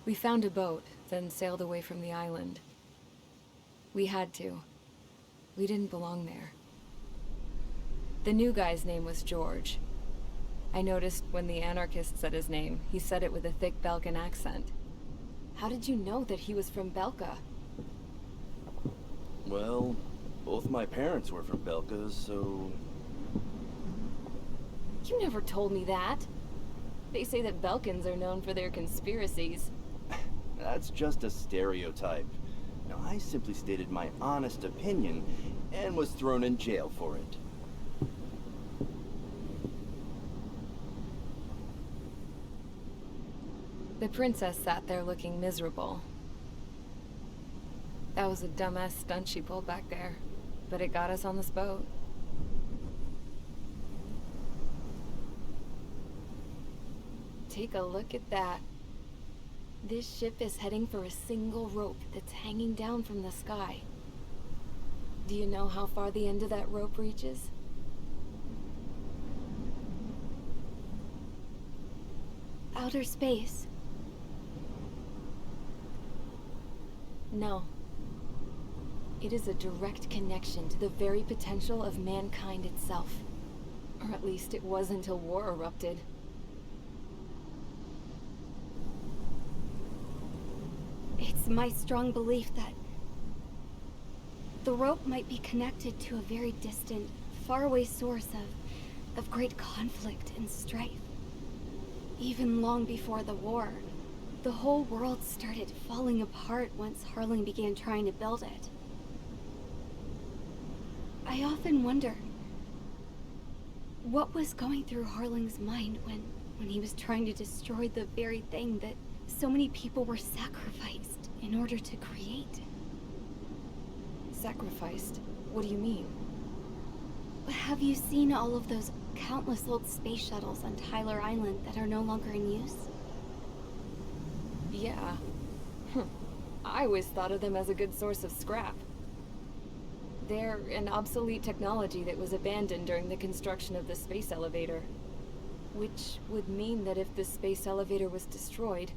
We found a boat, then sailed away from the island. We had to. We didn't belong there. The new guy's name was George. I noticed when the anarchist said his name, he said it with a thick Balkan accent. How did you know that he was from Belka? Well, both my parents were from Belka, so... You never told me that. They say that Belkans are known for their conspiracies. That's just a stereotype. Now, I simply stated my honest opinion and was thrown in jail for it. The princess sat there looking miserable. That was a dumbass stunt she pulled back there, but it got us on this boat. Take a look at that. This ship is heading for a single rope that's hanging down from the sky. Do you know how far the end of that rope reaches? Outer space. No. It is a direct connection to the very potential of mankind itself. Or at least it was until war erupted. It's my strong belief that the rope might be connected to a very distant, faraway source of great conflict and strife. Even long before the war, the whole world started falling apart once Harling began trying to build it. I often wonder what was going through Harling's mind when he was trying to destroy the very thing that so many people were sacrificed in order to create. Sacrificed? What do you mean? Have you seen all of those countless old space shuttles on Tyler Island that are no longer in use? Yeah. I always thought of them as a good source of scrap. They're an obsolete technology that was abandoned during the construction of the space elevator. Which would mean that if the space elevator was destroyed,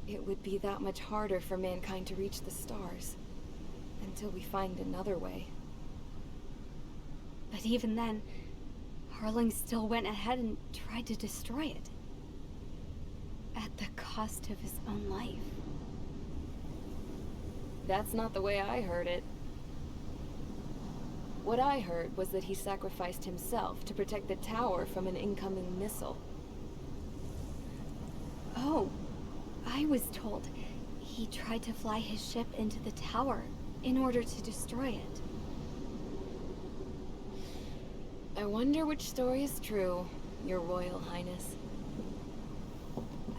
it would be that much harder for mankind to reach the stars. Until we find another way. But even then, Harling still went ahead and tried to destroy it. At the cost of his own life. That's not the way I heard it. What I heard was that he sacrificed himself to protect the tower from an incoming missile. Oh, I was told he tried to fly his ship into the tower in order to destroy it. I wonder which story is true, Your Royal Highness.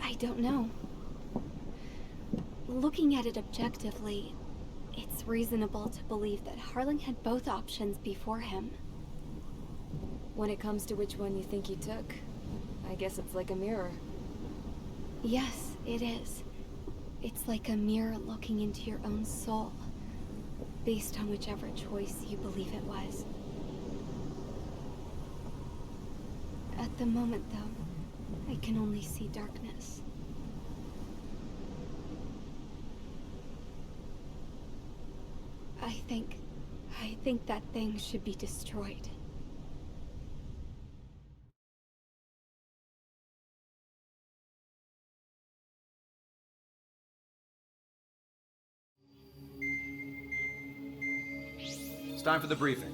I don't know. Looking at it objectively, it's reasonable to believe that Harling had both options before him. When it comes to which one you think he took, I guess it's like a mirror. Yes, it is. It's like a mirror looking into your own soul, based on whichever choice you believe it was. At the moment, though, I can only see darkness. I think that thing should be destroyed. It's time for the briefing.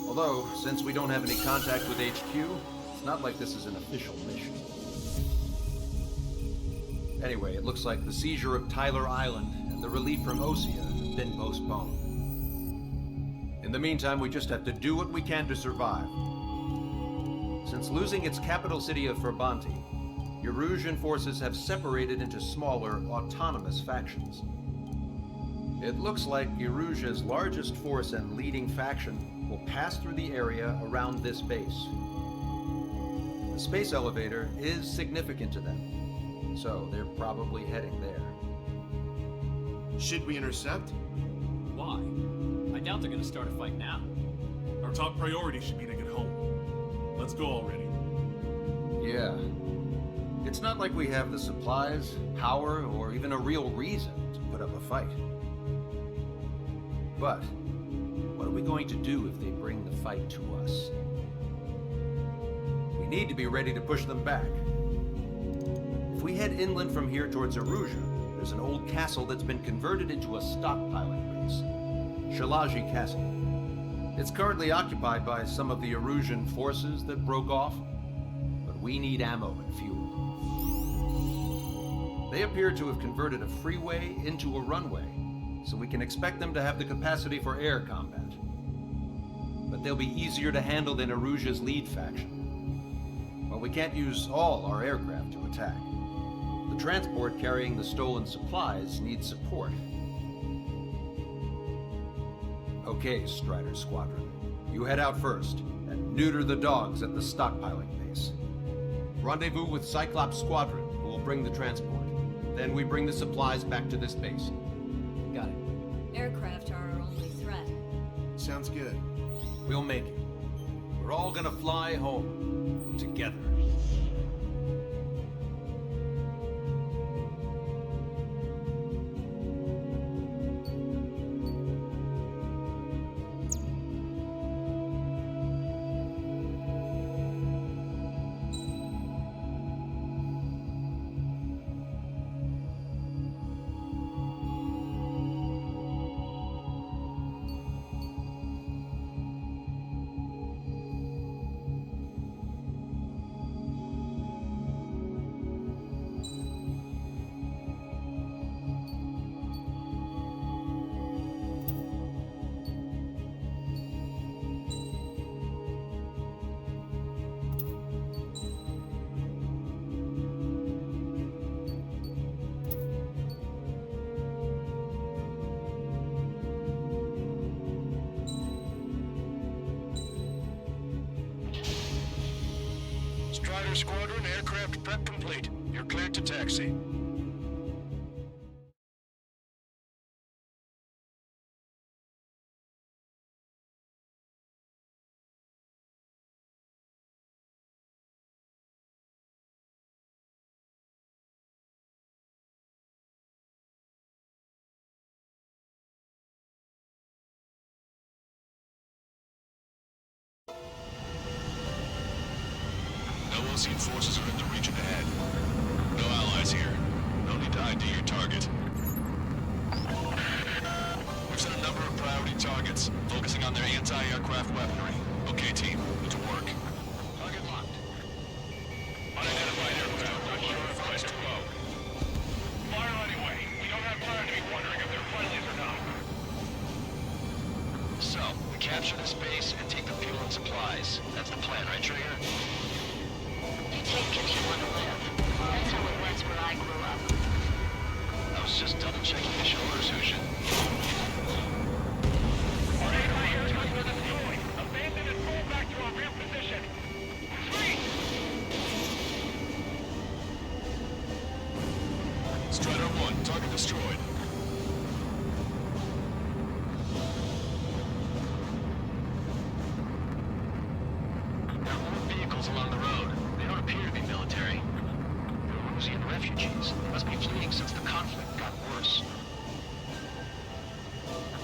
Although, since we don't have any contact with HQ, it's not like this is an official mission. Anyway, it looks like the seizure of Tyler Island and the relief from Osea have been postponed. In the meantime, we just have to do what we can to survive. Since losing its capital city of Ferbanti, Erusian forces have separated into smaller, autonomous factions. It looks like Erusia's largest force and leading faction will pass through the area around this base. The space elevator is significant to them, so they're probably heading there. Should we intercept? Why? I doubt they're gonna start a fight now. Our top priority should be to get home. Let's go already. Yeah. It's not like we have the supplies, power, or even a real reason to put up a fight. But what are we going to do if they bring the fight to us? We need to be ready to push them back. If we head inland from here towards Aruja, there's an old castle that's been converted into a stockpiling base. Shalaji Castle. It's currently occupied by some of the Arujan forces that broke off, but we need ammo and fuel. They appear to have converted a freeway into a runway, so we can expect them to have the capacity for air combat. But they'll be easier to handle than Aruja's lead faction. While we can't use all our aircraft to attack, the transport carrying the stolen supplies needs support. Okay, Strider Squadron. You head out first and neuter the dogs at the stockpiling base. Rendezvous with Cyclops Squadron, who will bring the transport. Then we bring the supplies back to this base. Got it. Aircraft are our only threat. Sounds good. We'll make it. We're all gonna fly home. Together. Strider Squadron, aircraft prep complete. You're cleared to taxi. Osean forces are in the region ahead. No allies here. No need to ID your target. We've set a number of priority targets, focusing on their anti-aircraft weaponry. Okay, team, to work. Target locked. Unidentified aircraft, not sure if place to go. Fire anyway. We don't have time to be wondering if they're friendlies or not. So, we capture this base and take the fuel and supplies. That's the plan, right, Trigger? Take if you want to live. That's how it was where I grew up. I was just double-checking mission orders, Hushin. Our anti-aircraft are destroyed. Abandon and fall back to our rear position. Retreat! Strider 1, target destroyed. There are more vehicles along the road. They don't appear to be military. They're Rusian refugees. They must be fleeing since the conflict got worse.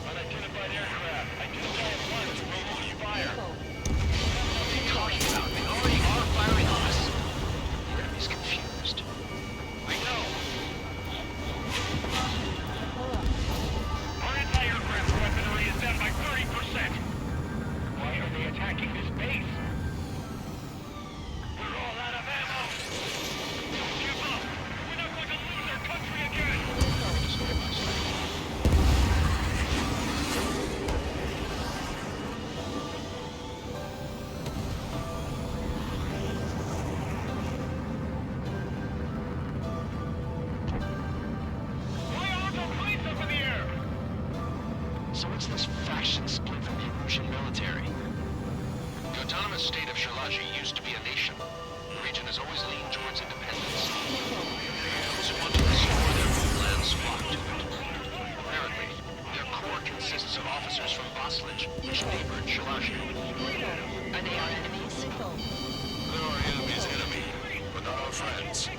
Unidentified aircraft. Identified once. Ready to fire. What are you talking about? They already are firing on us. The enemy's confused. I know. Our anti-aircraft weaponry is down by 30%. Why are they attacking this base? We're all out of ammo. Don't give up. We're not going to lose our country again. Why are there planes up in the air? So what's this faction split from the Russian military? The autonomous state of Shalaji used to be a nation. The region has always leaned towards independence. Those who want to restore their homeland flock to it. Apparently, their core consists of officers from Vaslij, which neighbored Shalaji. Are they our enemies? They're our enemy's enemy, but not our friends.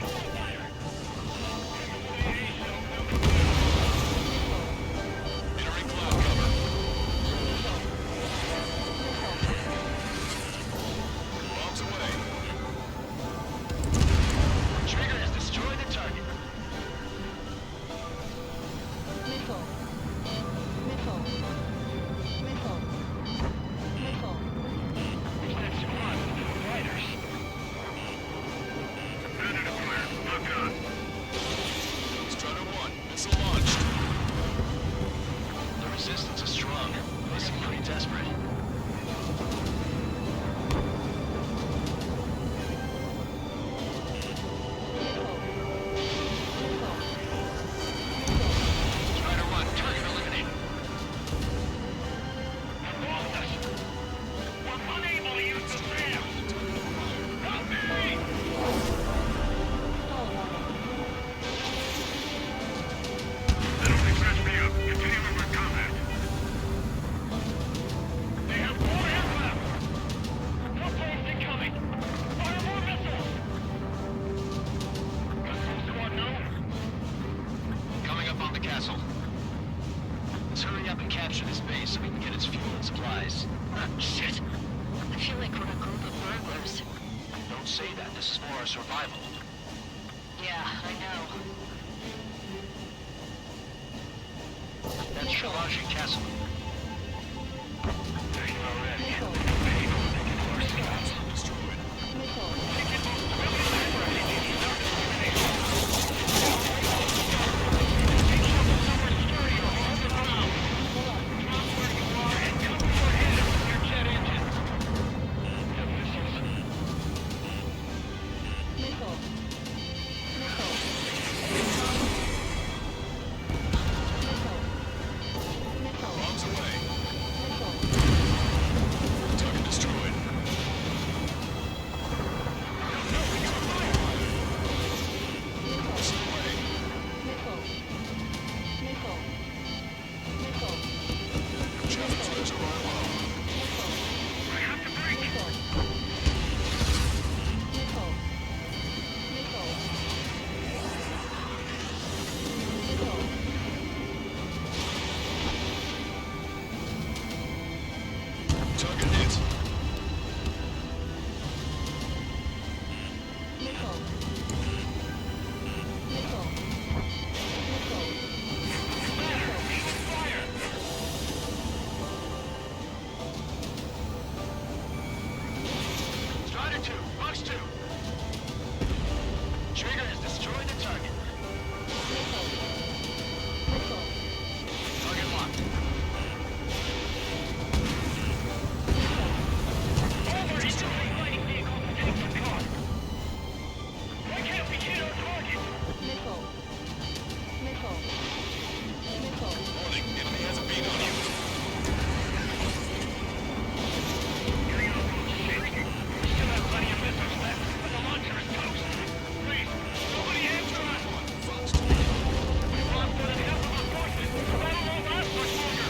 Castle. Let's hurry up and capture this base so we can get its fuel and supplies. Shit. I feel like we're a group of burglars. Don't say that. This is for our survival. Yeah, I know. That's Shalaji Castle. There you are, Red. Payload taken to our skies. Destroyed. Bombs away. Target destroyed. Missile away. Chaff flares are on low. I have to break. Target hit. Strider 2, Box 2. Trigger has destroyed the target. Target locked. All our Eastern fighting vehicles are taking the car. Why can't we hit our target? Warning, enemy has a beat on you. Getting on those shit. We still have plenty of missiles left, but the launcher is toast. Please, nobody answer us. Fox 2. We've lost more than half of our forces. That'll won't last much longer.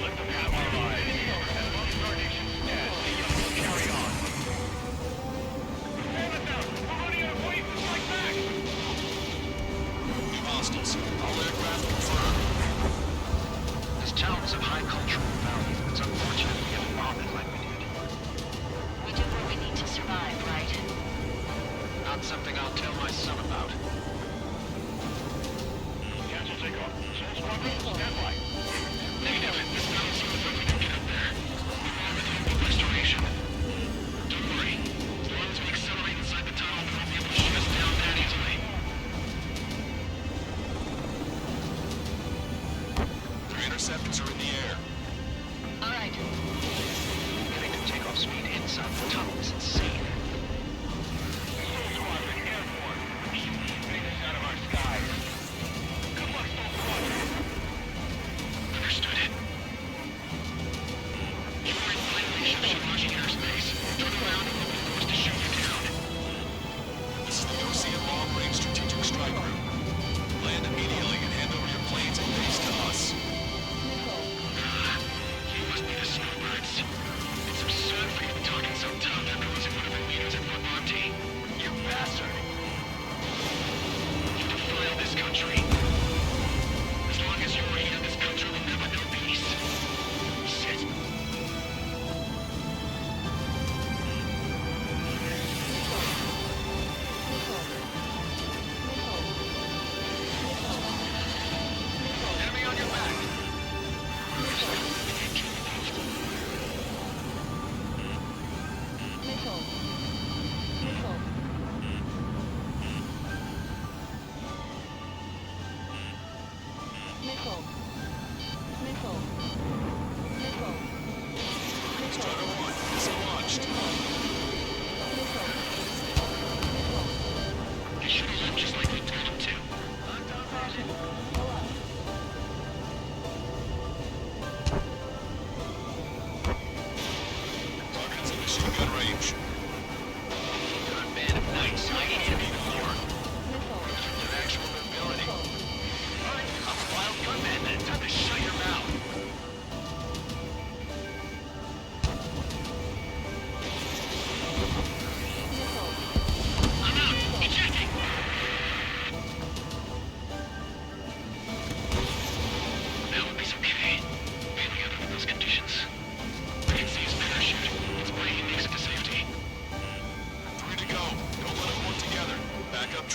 Let them have our lives. As long as our nation's dead, the young will carry on. Stand us out. We're running out of ways to fight back. New hostiles. All aircraft confirmed. This town is of high cultural value. It's unfortunate we haven't bombed it like we did. We do what we need to survive, right? Not something I'll tell my son about. Cancel takeoff. Soul Squadron, stand by. Negative. This doesn't seem as though we can get up there. We're on with hope of restoration. Don't worry. As long as we accelerate inside the tunnel, we won't be able to shoot us down that easily. Their interceptors are in the air. All right. Getting to takeoff speed inside the tunnel is insane. Soul Squadron, airborne. Take us out of our skies. Good luck, Soul Squadron. Understood it. You are in violation of Shalaji airspace. Turn around and we'll be forced to shoot you down. This is the OCM Long-Range Strategic Strike Group. Land immediately and hand over your planes and base to us. You must be the snowbirds. It's absurd for you to be talking so tough. That means it would have been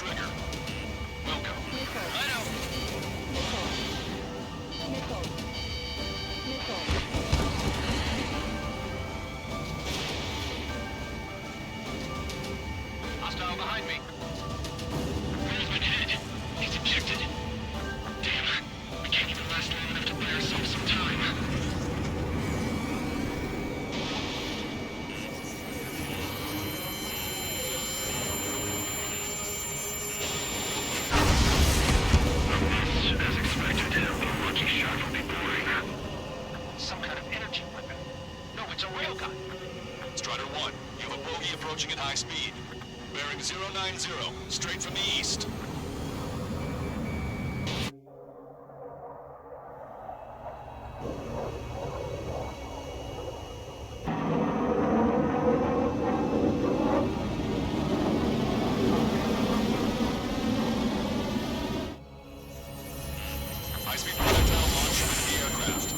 trigger. Welcome. Nickel. Nickel. Hostile behind me. Where's been hit? He's ejected. Damn. We can't even last long enough to buy ourselves some time. As expected, a lucky shot will be boring. Some kind of energy weapon. No, it's a railgun. Strider 1, you have a bogey approaching at high speed. Bearing 090, straight from the east. High-speed projectile launch into the aircraft.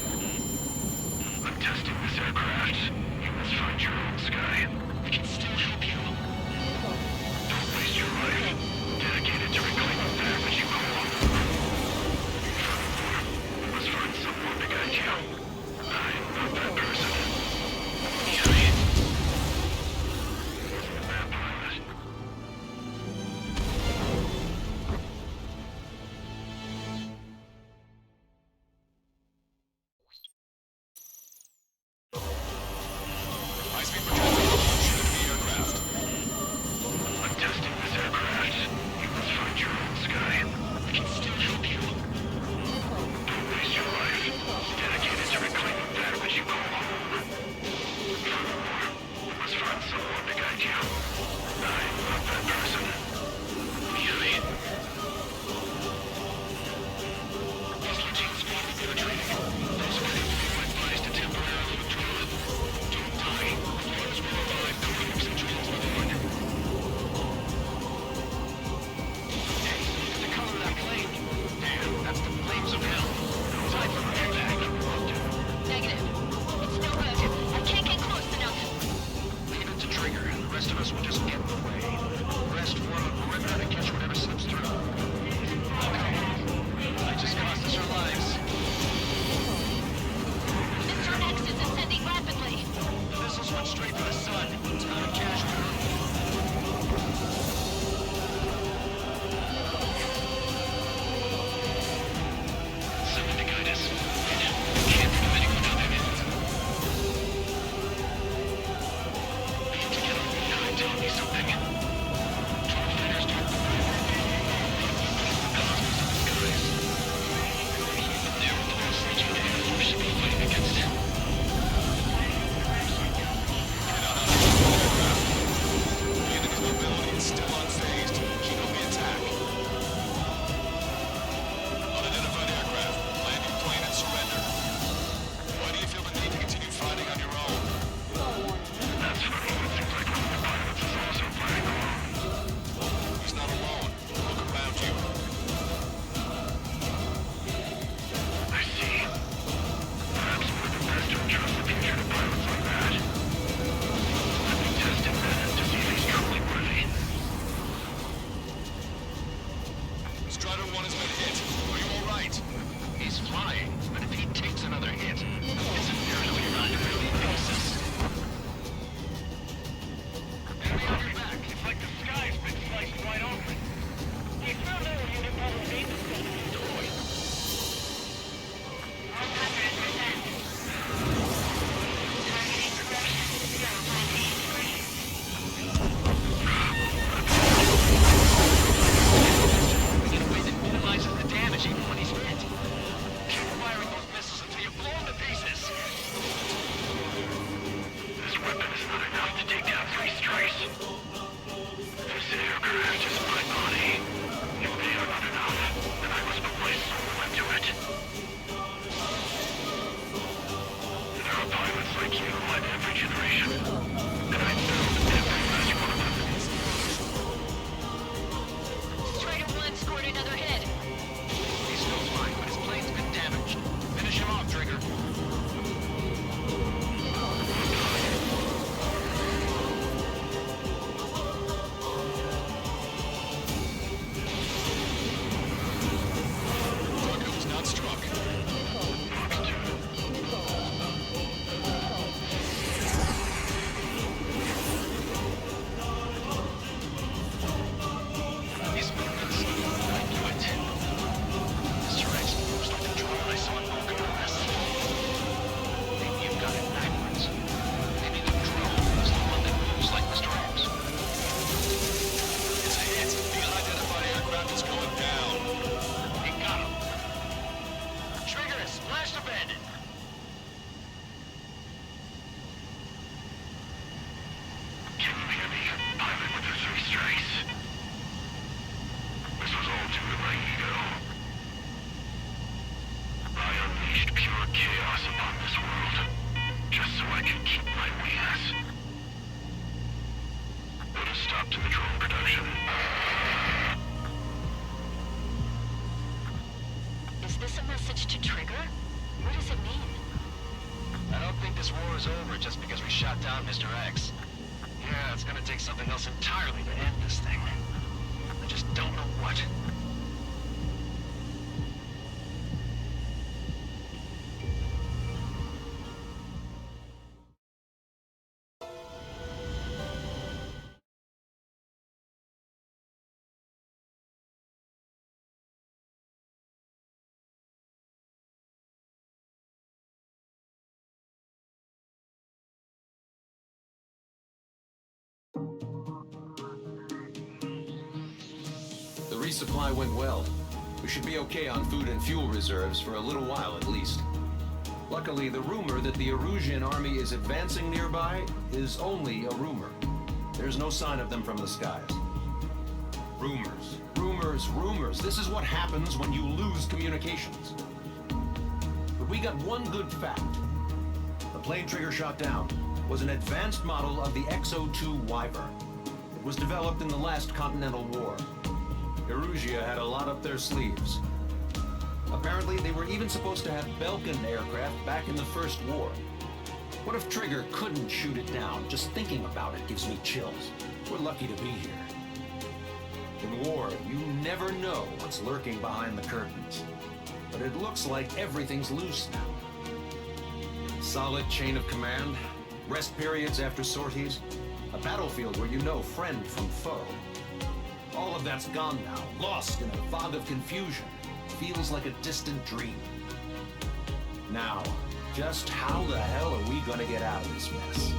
I'm testing this aircraft. You must find your own sky. We can still help you. Don't waste your life. Dedicated to reclaiming that which you call. Furthermore, we must find someone to guide you. I'm not that person. Mihaly. Wasn't a bad pilot. High-speed projectile launch into the aircraft. I'm testing this aircraft. You must find your own sky. We can still help you. Don't waste your life. Dedicated to reclaiming that which you call home. Furthermore, we must find someone to guide you. I'm not that person. Mihaly. These routines may be penetrating. Those who claim to be advised to temporarily withdraw. Don't die. Others will revive the groups and trains within. Hey, look at the color of that flame. Damn, that's the flames of hell. Time for an airback. Negative. It's no good. I can't get close enough. Leave it to Trigger, and the rest of us will just get in the way. Rest form a perimeter to catch whatever slips through. They just cost us our lives. Mr. X is ascending rapidly. The missiles went straight for the sun. It's not a casualty. Someone to guide us. We can't think of anyone other than it. We need to get on behind. Tell me something. 12 fighters don't move. The cosmos of the skies. They're the most legion Air Force should be fighting against. The enemy's mobility is still unfazed. Keep up the attack. Unidentified aircraft. Land your plane and surrender. Why do you feel the need to continue fighting on your own? That's funny. It seems like one of the pilots is also fighting alone. He's not alone. Look around you. I see. Perhaps we're the best to entrust the future to pilots like that. Let me test him then to see if he's truly worthy. Strider 1 has been hit. Are you alright? He's flying, but if he takes another hit, it's an nearly on a daily basis. Enemy on your back. It's like the sky's been sliced wide open. Do you still know you didn't have a baby deployed? 100%. Targeting correction 0.83. In a way that minimizes the damage even when he's hit. Keep firing those missiles until you blow him to pieces. I can keep my wings. Put a stop to the drone production. Is this a message to Trigger? What does it mean? I don't think this war is over just because we shot down Mr. X. Yeah, it's gonna take something else entirely to end this thing. I just don't know what. The resupply went well. We should be okay on food and fuel reserves for a little while at least. Luckily, the rumor that the Erusian army is advancing nearby is only a rumor. There's no sign of them from the skies. Rumors, rumors, rumors. This is what happens when you lose communications. But we got one good fact. The plane Trigger shot down was an advanced model of the XO-2 Wyvern. It was developed in the last Continental War. Erusia had a lot up their sleeves. Apparently, they were even supposed to have Belkin aircraft back in the First War. What if Trigger couldn't shoot it down? Just thinking about it gives me chills. We're lucky to be here. In war, you never know what's lurking behind the curtains. But it looks like everything's loose now. Solid chain of command, rest periods after sorties, a battlefield where you know friend from foe. All of that's gone now, lost in a fog of confusion. Feels like a distant dream. Now, just how the hell are we gonna get out of this mess?